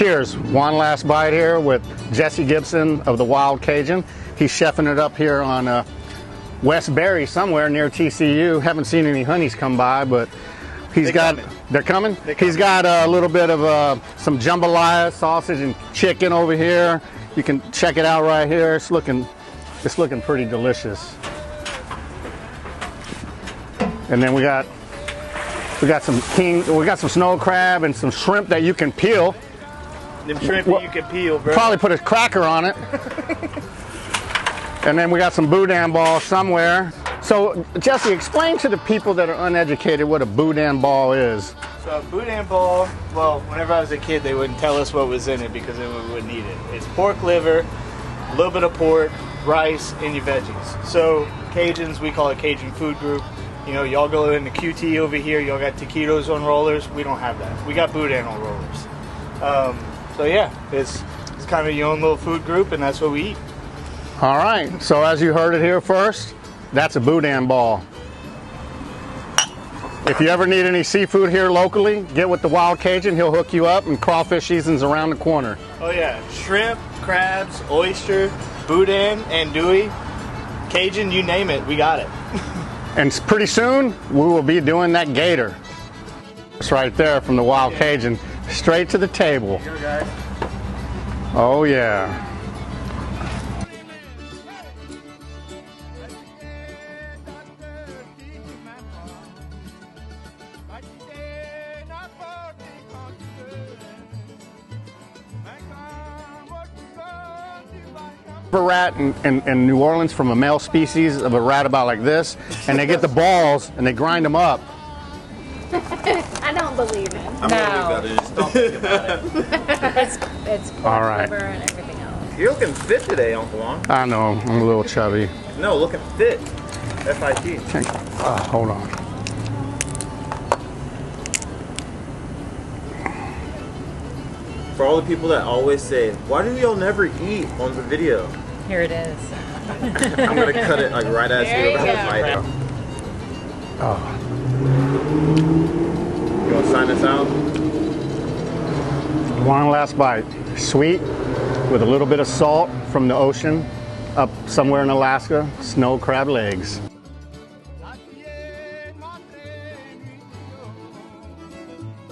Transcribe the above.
cheers. One last bite here with Jesse Gibson of the Wild Cajun. He's chefing it up here on West Berry somewhere near TCU. Haven't seen any honeys come by, but they're coming? He's got a little bit of some jambalaya sausage and chicken over here. You can check it out right here. It's looking pretty delicious. And then we got some snow crab and some shrimp that you can peel. Them shrimp that you can peel, bro. Probably put a cracker on it. And then we got some boudin ball somewhere. So, Jesse, explain to the people that are uneducated what a boudin ball is. So a boudin ball, well, whenever I was a kid, they wouldn't tell us what was in it because then we wouldn't eat it. It's pork liver, a little bit of pork, rice, and your veggies. So Cajuns, we call it Cajun food group. You know, y'all go in the QT over here, y'all got taquitos on rollers. We don't have that. We got boudin on rollers. So yeah, it's kind of your own little food group, and that's what we eat. All right, so as you heard it here first, that's a boudin ball. If you ever need any seafood here locally, get with the Wild Cajun. He'll hook you up, and crawfish season's around the corner. Oh yeah, shrimp, crabs, oyster, boudin, andouille, Cajun, you name it, we got it. And pretty soon, we will be doing that gator. It's right there from the Wild Cajun, straight to the table. Here you go, guys. Oh yeah. A rat in New Orleans from a male species of a rat about like this, and they get the balls and they grind them up. I don't believe it. I'm gonna believe that. Just don't think about it. It's pork All right. liver and everything else. You're looking fit today, Uncle Juan. I know, I'm a little chubby. No, looking fit. F-I-T. Hold on. For all the people that always say, why do y'all never eat on the video? Here it is. I'm gonna cut it like right as There you're you about to bite. Oh. You wanna sign us out? One last bite. Sweet, with a little bit of salt from the ocean, up somewhere in Alaska, snow crab legs.